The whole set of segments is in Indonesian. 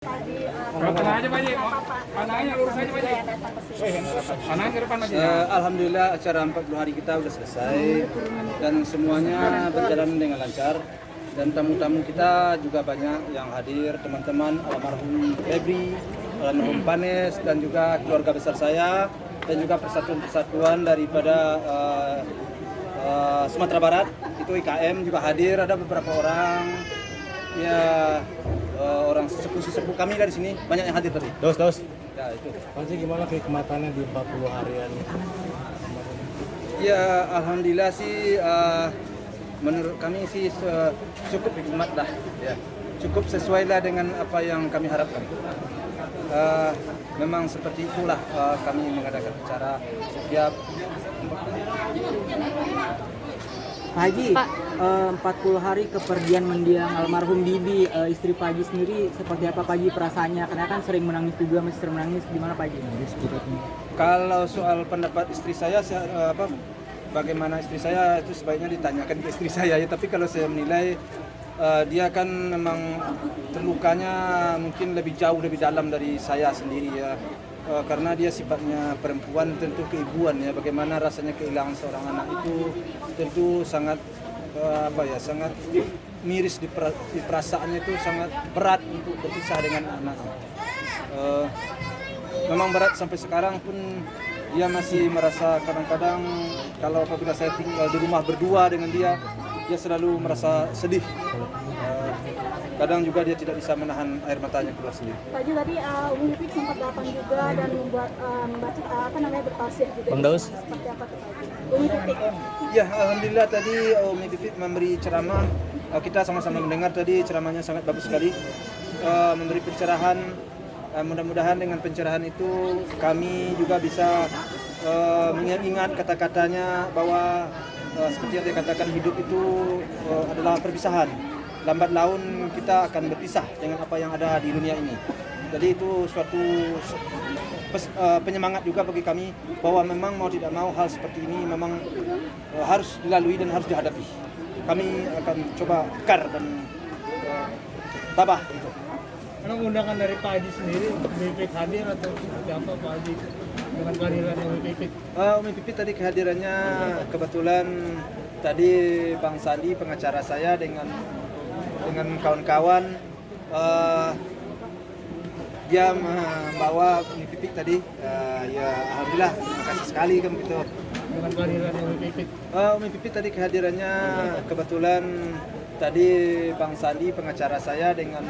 Tenang aja Pak Haji, pandangannya lurus aja Pak Haji. Pandangan ke depan Pak Haji. Alhamdulillah acara 40 hari kita sudah selesai dan semuanya berjalan dengan lancar dan tamu-tamu kita juga banyak yang hadir, teman-teman almarhum Febri, almarhum Panes dan juga keluarga besar saya dan juga persatuan-persatuan daripada Sumatera Barat itu IKM juga hadir, ada beberapa orang ya orang sesepuh kami dari sini banyak yang hadir tadi. Dos. Ya itu. Panji gimana kenikmatannya di 40 harian? Ya alhamdulillah sih menurut kami sih cukup nikmat lah ya. Cukup sesuai lah dengan apa yang kami harapkan. Memang seperti itulah kami mengadakan acara setiap Pak Haji, 40 hari kepergian mendiang almarhum Bibi, istri Pak Haji sendiri seperti apa Pak Haji perasaannya? Karena kan sering menangis juga, masih sering menangis, gimana Pak Haji? Kalau soal pendapat istri saya, bagaimana istri saya itu sebaiknya ditanyakan ke istri saya ya. Tapi kalau saya menilai dia kan memang terlukanya mungkin lebih jauh, lebih dalam dari saya sendiri ya. Karena dia sifatnya perempuan, tentu keibuan ya. Bagaimana rasanya kehilangan seorang anak itu tentu sangat sangat miris di perasaannya, itu sangat berat untuk berpisah dengan anak. Memang berat sampai sekarang pun dia masih merasa kadang-kadang kalau apabila saya tinggal di rumah berdua dengan dia selalu merasa sedih. Kadang juga dia tidak bisa menahan air matanya keluar sendiri. Pak Haji tadi Umi Pipit sempat datang juga dan membaca bertafsir gitu. Bang Daus. Seperti apa tuh Pak Haji? Umi Pipit. Ya alhamdulillah tadi Umi Pipit memberi ceramah. Kita sama-sama mendengar tadi ceramahnya sangat bagus sekali. Memberi pencerahan. Mudah-mudahan dengan pencerahan itu kami juga bisa mengingat kata-katanya bahwa seperti yang dia katakan, hidup itu adalah perpisahan. Lambat laun kita akan berpisah dengan apa yang ada di dunia ini. Jadi itu suatu penyemangat juga bagi kami bahwa memang mau tidak mau hal seperti ini memang harus dilalui dan harus dihadapi. Kami akan coba kekar dan tabah. Gitu. Karena undangan dari Pak Haji sendiri, Umi Pipit hadir atau seperti apa Pak Haji dengan kehadiran Umi Pipit? Umi Pipit tadi kehadirannya kebetulan tadi Bang Sandi pengacara saya dengan kawan-kawan dia membawa Umi Pipit tadi ya alhamdulillah terima kasih sekali kan gitu. Dengan kehadiran Umi Pipit? Umi Pipit tadi kehadirannya kebetulan tadi Bang Sandi pengacara saya dengan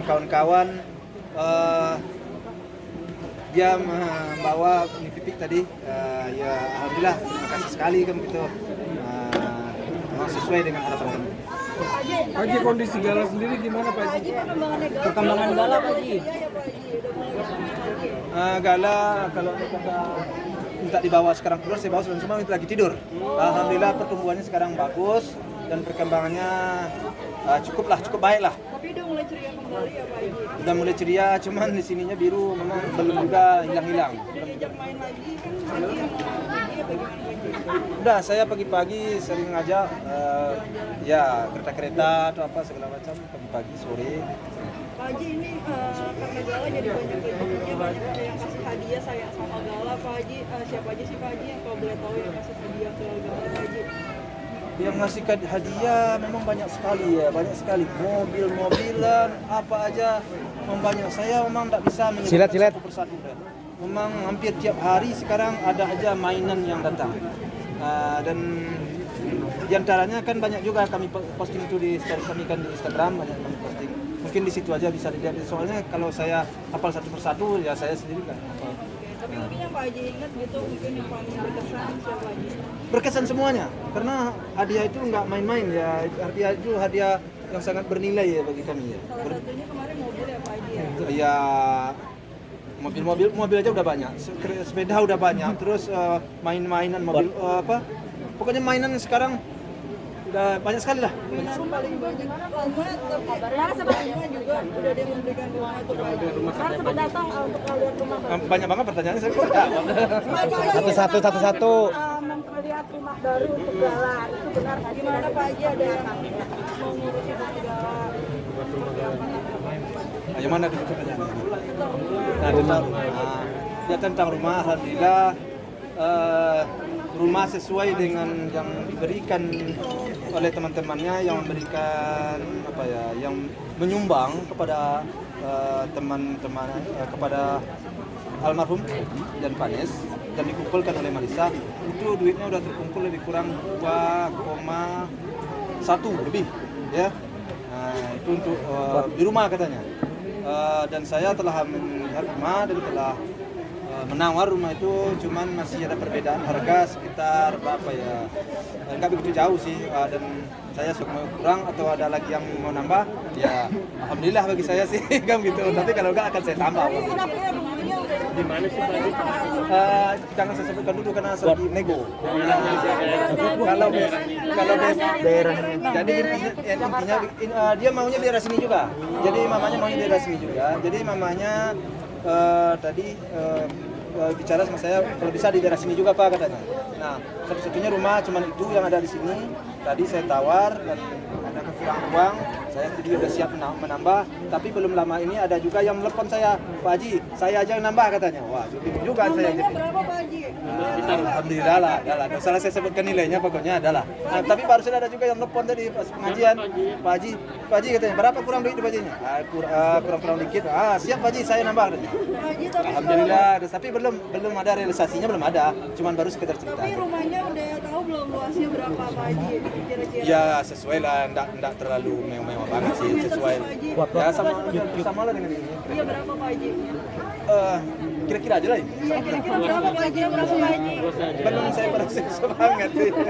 kawan-kawan dia membawa Umi Pipit tadi ya alhamdulillah terima kasih sekali kan gitu. Memang sesuai dengan harapan kami. Pak Haji, kondisi Gala sendiri gimana Pak Haji? Perkembangan Gala Pak Haji? Gala kalau minta dibawa sekarang keluar, saya bawa semua lagi tidur. Alhamdulillah pertumbuhannya sekarang bagus dan perkembangannya cukup baik lah. Tapi udah mulai ceria kembali ya Pak Haji? Udah mulai ceria, cuman di sininya biru memang belum juga hilang-hilang. Diajak main lagi kan Haji sama Haji bagaimana Pak Haji? Udah, saya pagi-pagi sering ngajak ya kereta-kereta atau apa segala macam pagi-pagi sore. Pak Haji ini karena Gala jadi banyak ributnya, banyak yang kasih hadiah saya sama Gala Pak Haji. Siapa aja sih Pak Haji yang kalau boleh tahu yang kasih hadiah ke Gala Pak Haji? Yang ngasih hadiah memang banyak sekali ya, banyak sekali mobil-mobilan apa aja memang banyak. Saya memang tidak bisa menyebutkan satu persatu deh. Memang hampir tiap hari sekarang ada aja mainan yang datang. Dan diantaranya kan banyak juga kami posting itu di story kami kan di Instagram, banyak kami posting. Mungkin di situ aja bisa dilihat. Soalnya kalau saya hafal satu persatu ya saya sendiri kan. Tapi mungkin yang Pak Haji ingat gitu, mungkin yang paling berkesan siapa Haji? Berkesan semuanya, karena hadiah itu nggak main-main ya. Hadiah itu hadiah yang sangat bernilai ya bagi kami ya. Salah satunya kemarin mobil ya Pak Haji ya? Ya mobil aja udah banyak, sepeda udah banyak, terus main-mainan mobil pokoknya mainan sekarang udah banyak sekali lah. Benar paling banyak kabarnya sebenarnya juga udah ada yang memberikan rumah itu Pak Haji. Kemarin sempat datang untuk lihat rumah Pak Haji. Banyak banget pertanyaannya, saya kurang tahu. Satu-satu. Melihat rumah baru untuk Gala itu benar nggak? Gimana Pak Haji, ada yang mau ngurusin untuk Gala? Yang mana dulu pertanyaannya? Tentang rumah. Ya tentang rumah, alhamdulillah rumah sesuai dengan yang diberikan oleh teman-temannya, yang memberikan yang menyumbang kepada teman-teman kepada almarhum dan Panes, dan dikumpulkan oleh Marisa. Itu duitnya udah terkumpul lebih kurang 2,1 lebih ya. Nah, itu untuk di rumah katanya. Dan saya telah melihat rumah dan telah menawar rumah itu, cuman masih ada perbedaan harga sekitar berapa ya, nggak begitu jauh sih, dan saya suka kurang atau ada lagi yang mau nambah ya alhamdulillah bagi saya sih kan gitu, tapi kalau nggak akan saya tambah. Di mana sih Pak Haji? Jangan saya sebutkan dulu karena sedih nego. Kalau daerahnya, jadi intinya dia maunya daerah sini juga, jadi mamanya maunya daerah sini juga, jadi mamanya tadi bicara sama saya kalau bisa di daerah sini juga Pak katanya. Nah, satu-satunya rumah cuman itu yang ada di sini. Tadi saya tawar dan ada kekurangan uang. Saya tadi udah siap menambah, tapi belum lama ini ada juga yang telepon saya, Pak Haji, saya aja yang nambah katanya. Wah, bingung juga saya. Nambahnya berapa Pak Haji? Alhamdulillah lah, nggak salah saya sebutkan nilainya pokoknya adalah. Nah, tapi barusan ada juga yang telepon tadi pas pengajian, Pak Haji katanya berapa kurang duit Pak Hajinya? Kurang dikit. Siap Pak Haji, saya nambah katanya. Pak Haji, tapi Alhamdulillah, tapi belum ada realisasinya, belum ada, cuman baru sekedar cerita. tapi rumahnya udah tahu belum luasnya berapa Pak Haji kira-kira? Ya sesuai lah, enggak terlalu mewah banget sih, sesuai. Ya sama lah dengan ini. Iya berapa Pak Haji? Kira-kira aja lah ini. Iya kira-kira berapa Pak Haji? Berapa Pak Haji? Belum saya proses banget sih. Pak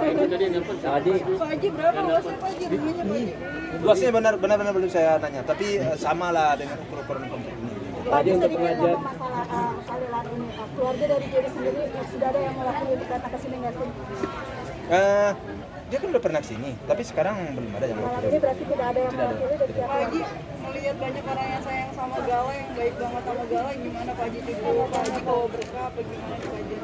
Haji berapa luasnya Pak Haji? Rumahnya Pak Haji? Luasnya benar-benar belum saya tanya, tapi sama lah dengan ukuran komplek ini. Tadi untuk pengajian masalah aliran ini, keluarga dari Jerry sendiri sudah ada yang mewakili datang ke sini nggak sih? Dia kan udah pernah kesini, tapi sekarang belum ada yang Malam mewakili. ini berarti tidak ada yang Tidak ada. mewakili dari pihak Pak Haji melihat banyak orang yang sayang sama Gala, yang baik banget sama Gala, gimana Pak Haji tipe Pak Haji bawa berkah apa gimana Pak Haji?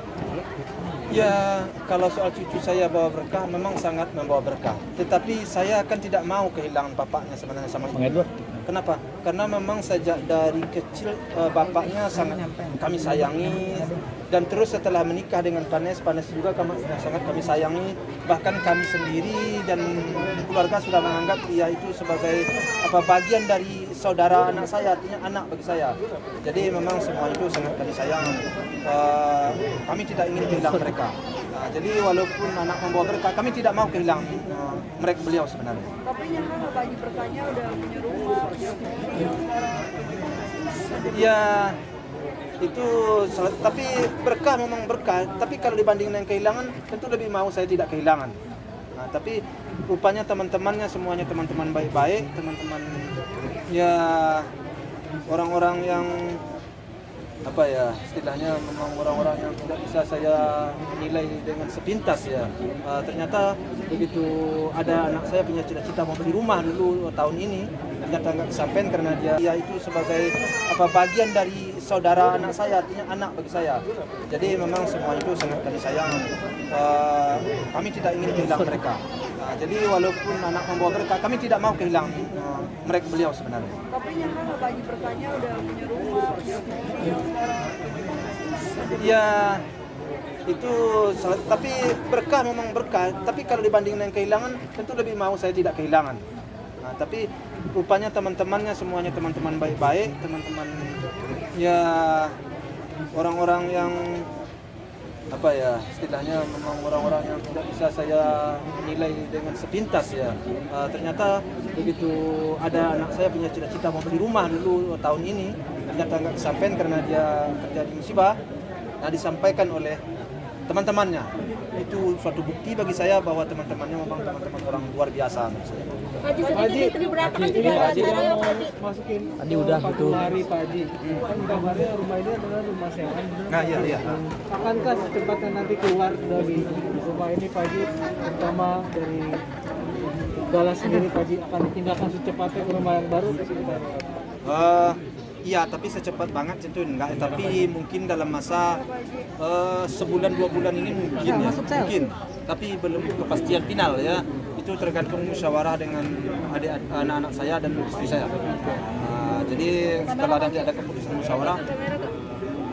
Ya, kalau soal cucu saya bawa berkah, memang sangat membawa berkah. Tetapi saya kan tidak mau kehilangan bapaknya sebenarnya sama ibu. Kenapa? Karena memang sejak dari kecil bapaknya sangat kami sayangi, dan terus setelah menikah dengan Panes juga sangat kami sayangi. Bahkan kami sendiri dan keluarga sudah menganggap dia itu sebagai bagian dari saudara anak saya, artinya anak bagi saya. Jadi memang semua itu sangat kami sayang. Kami tidak ingin kehilangan mereka. Jadi walaupun anak membawa berkah, kami tidak mau kehilangan mereka beliau sebenarnya. Tapi nyangka nggak Pak Haji berkahnya udah punya rumah, punya sekarang. Ya itu tapi berkah memang berkah, tapi kalau dibanding dengan kehilangan tentu lebih mau saya tidak kehilangan. Nah, tapi rupanya teman-temannya semuanya teman-teman baik-baik, teman-teman ya orang-orang yang istilahnya memang orang-orang yang tidak bisa saya nilai dengan sepintas ya. Ternyata begitu ada anak saya punya cita-cita mau beli rumah dulu tahun ini, ternyata nggak kesampaian karena dia itu sebagai bagian dari saudara anak saya, artinya anak bagi saya. Jadi memang semua itu sangat kami sayang. Kami tidak ingin kehilangan mereka. Jadi walaupun anak membawa berkah, kami tidak mau kehilangan mereka beliau sebenarnya. Tapi nyangka nggak Pak Haji berkahnya udah punya rumah, punya sekarang. Ya itu tapi berkah memang berkah, tapi kalau dibanding dengan kehilangan tentu lebih mau saya tidak kehilangan. Nah, tapi rupanya teman-temannya semuanya teman-teman baik-baik, teman-teman ya orang-orang yang istilahnya memang orang-orang yang tidak bisa saya nilai dengan sepintas ya. Ternyata begitu ada anak saya punya cita-cita mau beli rumah dulu tahun ini, ternyata nggak kesampaian karena dia terjadi musibah. Nah, disampaikan oleh teman-temannya. Itu suatu bukti bagi saya bahwa teman-temannya memang teman-teman orang luar biasa menurut saya. Haji sendiri istri berapa kan juga Pak Haji ada mau yang masukin Tadi udah 40 itu. hari Pak Haji. Kan kabarnya rumah ini adalah rumah sewaan. benar, Nah, Pak? iya. Akankah secepatnya nanti keluar dari rumah ini Pak Haji, terutama dari Gala sendiri Pak Haji, akan dipindahkan secepatnya ke rumah yang baru? Iya, tapi secepat banget tentu enggak. Tapi mungkin dalam masa sebulan 2 bulan ini mungkin ya, mungkin. Tapi belum kepastian final ya. Itu tergantung musyawarah dengan anak-anak saya dan istri saya. Jadi setelah nanti ada keputusan musyawarah,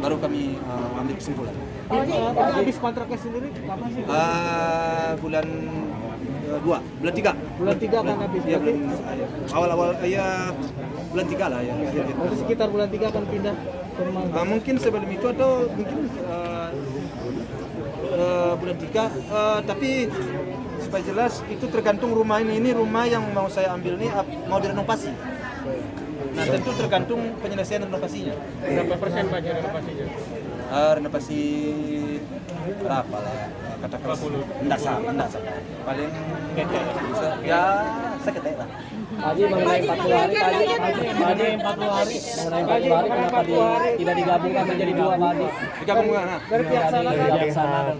baru kami ambil kesimpulan. Paji habis kontraknya sendiri kapan sih? Bulan 2, bulan 3. Bulan 3 kan habis. Iya, Berarti awal-awal ya bulan 3 lah ya. berarti sekitar bulan 3 akan pindah ke rumah. Mungkin sebelum itu atau mungkin bulan 3, tapi supaya jelas itu tergantung rumah ini rumah yang mau saya ambil ini mau direnovasi. Nah tentu tergantung penyelesaian renovasinya. Berapa persen Pak renovasinya? Renovasi berapa lah ya? Katakan enggak sama. Paling ya seketek lah. Haji mengenai 40 hari, Haji 40 hari, mengenai 40 hari kenapa tidak digabungkan menjadi 2 Haji? Digabungkan. Nah. Dari pihak sana kan?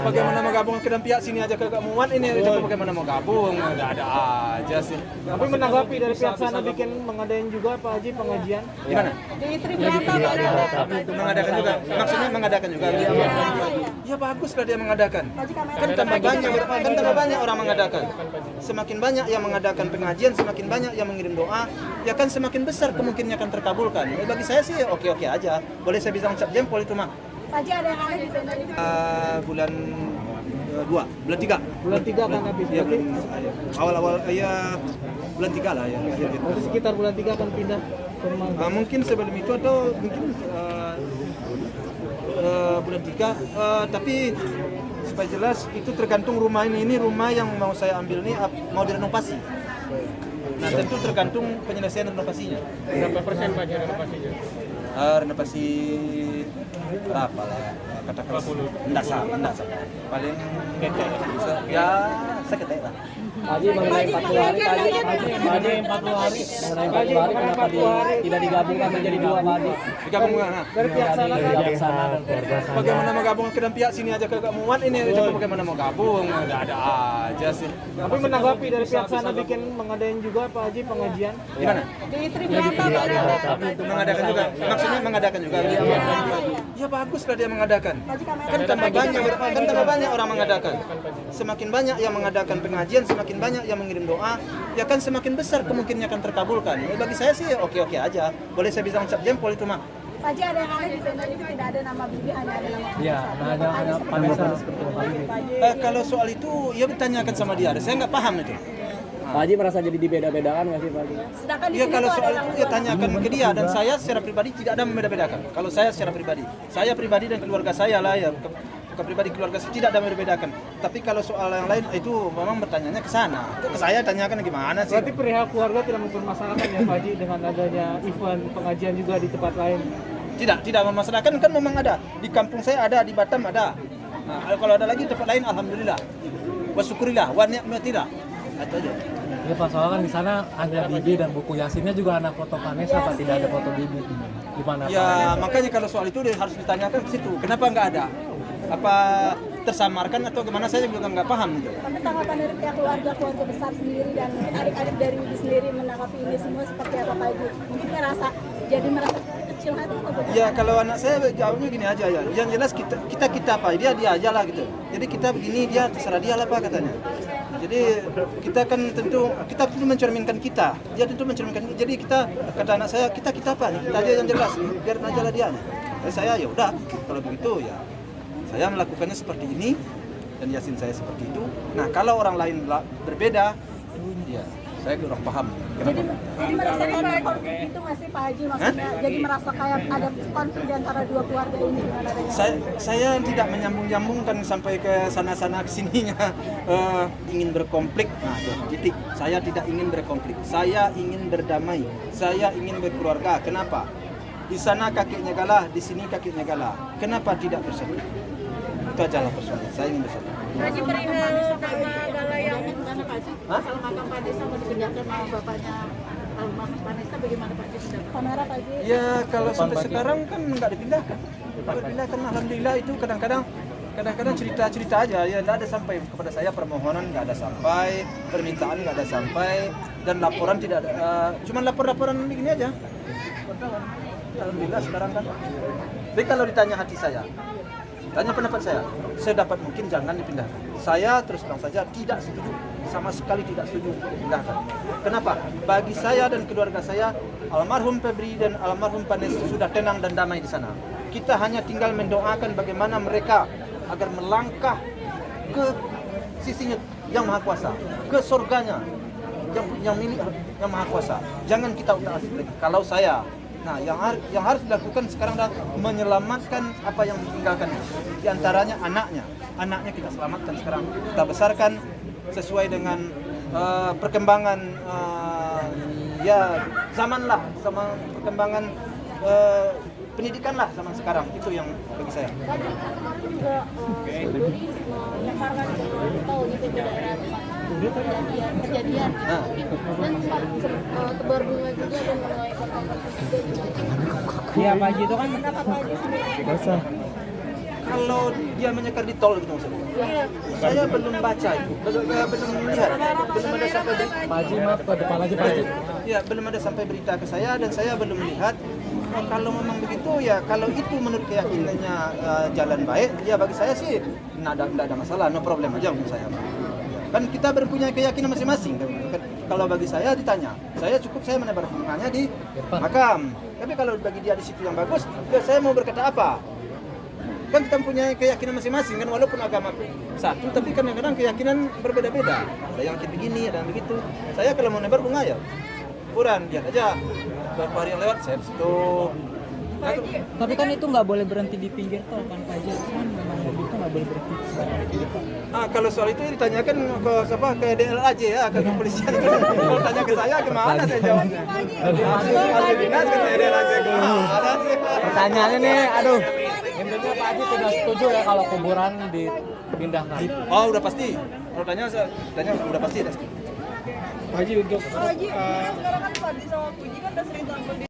Bagaimana mau gabung ke pihak sini aja kagak muat ini bagaimana mau gabung? Enggak ada aja sih. Tapi menanggapi dari pihak sana bikin mengadain juga Pak Haji pengajian. Gimana? Di Tribrata Mengadakan juga. Maksudnya mengadakan juga. Ya bagus lah dia mengadakan. Kan tambah banyak orang mengadakan. Semakin banyak yang mengadakan pengajian, semakin banyak yang mengirim doa, ya kan semakin besar kemungkinannya akan terkabulkan. Ya, bagi saya sih oke-oke aja. Boleh saya bilang cap jempol itu mah. Haji ada yang aneh di sana ini. Bulan 2, bulan 3. Bulan 3 kan habis. Iya, Berarti awal-awal ya bulan 3 lah ya. berarti sekitar bulan 3 akan pindah ke rumah. Mungkin sebelum itu atau mungkin bulan 3, tapi supaya jelas itu tergantung rumah ini rumah yang mau saya ambil ini mau direnovasi. Nah tentu tergantung penyelesaian renovasinya. Berapa persen Pak renovasinya? Renovasi berapa lah ya? Katakan enggak sama. Paling ya seketek lah. Haji mengenai 40 hari, Haji 40 hari, mengenai 40 hari kenapa tidak digabungkan menjadi 2 Haji? Digabungkan. Nah. Dari pihak sana kan? Bagaimana mau gabung ke pihak sini aja kagak muat ini bagaimana mau gabung? Enggak ada aja sih. Tapi menanggapi dari pihak sana bikin mengadain juga Pak Haji pengajian. Gimana? Di Tribrata Mengadakan juga. Maksudnya mengadakan juga. Ya bagus lah dia mengadakan. Kan tambah banyak orang mengadakan. Semakin banyak yang mengadakan pengajian, semakin banyak yang mengirim doa, ya kan semakin besar kemungkinannya akan terkabulkan. Ya, bagi saya sih oke-oke aja. Boleh saya bilang cap jempol itu mah. Haji ada yang aneh di sana ini tidak ada nama Bibi, hanya ada nama Iya, hanya Vanessa seperti itu. Kalau soal itu ya ditanyakan sama dia. Saya nggak paham itu. Pak Haji merasa jadi dibeda-bedakan nggak sih Pak Haji? Sedangkan di Ya sini kalau tuh soal ada itu yang ya tanyakan ke dia dan saya secara pribadi tidak ada membeda-bedakan. Kalau saya secara pribadi dan keluarga saya lah ya kepribadi keluarga saya tidak ada membeda-bedakan. Tapi kalau soal yang lain itu memang bertanyanya ke sana. Ke saya tanyakan gimana sih? Berarti perihal keluarga tidak mempermasalahkan ya Pak Haji dengan adanya event pengajian juga di tempat lain. Tidak memasalahkan kan memang ada. Di kampung saya ada, di Batam ada. Nah, kalau ada lagi tempat lain alhamdulillah. Wasyukurillah, wa ni'matillah. Itu aja. Ya Pak, soalnya kan di sana ada Bibi dan buku Yasinnya juga ada foto Vanessa, Pak, tidak ada foto Bibi. Gimana Pak? Ya makanya kalau soal itu harus ditanyakan ke situ. Kenapa nggak ada? Apa tersamarkan atau gimana, saya juga nggak paham gitu. Tapi tanggapan dari pihak keluarga besar sendiri dan mungkin adik-adik dari Bibi sendiri menanggapi ini semua seperti apa Pak Ibu? Mungkin merasa kecil hati atau bagaimana? Ya kalau anak saya jawabnya gini aja ya. Yang jelas kita apa dia aja lah gitu. Jadi kita begini dia terserah dia lah Pak katanya. Jadi kita kan tentu mencerminkan kita. Dia tentu mencerminkan. Jadi kita kata anak saya kita apa nih? Kita aja yang jelas. Biar aja lah dia. Jadi saya ya udah kalau begitu ya saya melakukannya seperti ini dan Yasin saya seperti itu. Nah kalau orang lain berbeda, ya saya kurang paham. Jadi merasakan konflik itu masih Pak Haji maksudnya? Jadi merasa kayak ada konflik di antara dua keluarga ini dengan adanya? Saya tidak menyambung-nyambungkan sampai ke sana-sana kesininya ingin berkonflik. Nah, titik. Saya tidak ingin berkonflik. Saya ingin berdamai. Saya ingin berkeluarga. Kenapa? Di sana kakeknya galah, di sini kakeknya galah. Kenapa tidak bersatu? Itu aja lah persoalan. Saya ingin bersatu. Haji perihal nama Gala yang Masalah makam Pak Desa mau dipindahkan sama bapaknya almarhum Vanessa, bagaimana Pak Haji pendapat? Kamera Pak Haji? Ya kalau sampai sekarang kan nggak dipindahkan. Alhamdulillah itu kadang-kadang cerita aja ya, nggak ada sampai kepada saya, permohonan nggak ada sampai, permintaan nggak ada sampai, dan laporan tidak ada, cuma laporan begini aja. Alhamdulillah sekarang kan. Tapi kalau ditanya hati saya, tanya pendapat saya dapat mungkin jangan dipindahkan. Saya terus terang saja tidak setuju. sama sekali tidak setuju untuk dipindahkan. Kenapa? Bagi saya dan keluarga saya, almarhum Febri dan almarhum Panes sudah tenang dan damai di sana. Kita hanya tinggal mendoakan bagaimana mereka agar melangkah ke sisinya yang maha kuasa, ke surganya yang milik yang maha kuasa. Jangan kita utak-atik lagi. Kalau saya, nah yang harus dilakukan sekarang adalah menyelamatkan apa yang ditinggalkan. Di antaranya anaknya kita selamatkan sekarang, kita besarkan sesuai dengan perkembangan ya zaman lah, sama perkembangan pendidikan lah zaman sekarang. Itu yang bagi saya. Tadi kan kemarin juga Dodi melemparkan tahu gitu di daerah kejadian Nah. dan sempat tebar bunga juga dan mulai Iya Pak Haji itu kan pendapat Pak Haji sendiri. Kalau dia menyekar di tol gitu maksudnya. Saya belum baca itu, belum melihat, belum ada sampai Pak Haji, maaf ke depan lagi Pak Haji. ya belum ada sampai berita ke saya dan saya belum melihat. Kalau memang begitu ya, kalau itu menurut keyakinannya jalan baik, ya bagi saya sih tidak ada masalah, no problem aja menurut saya. Kan kita berpunya keyakinan masing-masing. Kalau bagi saya ditanya, saya menebar bunganya di makam. Tapi kalau bagi dia di situ yang bagus, ya saya mau berkata apa? Kan kita punya keyakinan masing-masing kan, walaupun agama satu, tapi kadang-kadang keyakinan berbeda-beda. Ada yang kayak begini, ada yang begitu. Saya kalau mau nebar bunga ya, ukuran lihat aja. Beberapa hari yang lewat saya di situ. tapi kan itu nggak boleh berhenti di pinggir tol kan Pak Haji, kan memang mobil itu nggak boleh berhenti di pinggir tol. Kalau soal itu ditanyakan ke siapa, ke DLAJ ya, ke kepolisian. Kalau tanya ke saya gimana saya jawabnya? Langsung dinas ke DLAJ. Pertanyaannya nih, aduh. Intinya Pak Haji tidak setuju ya kalau kuburan dipindahkan. Oh udah pasti. Kalau tanya udah pasti. Pak Haji untuk Pak Haji, sekarang kan Fadli sama Puji kan udah sering tampil di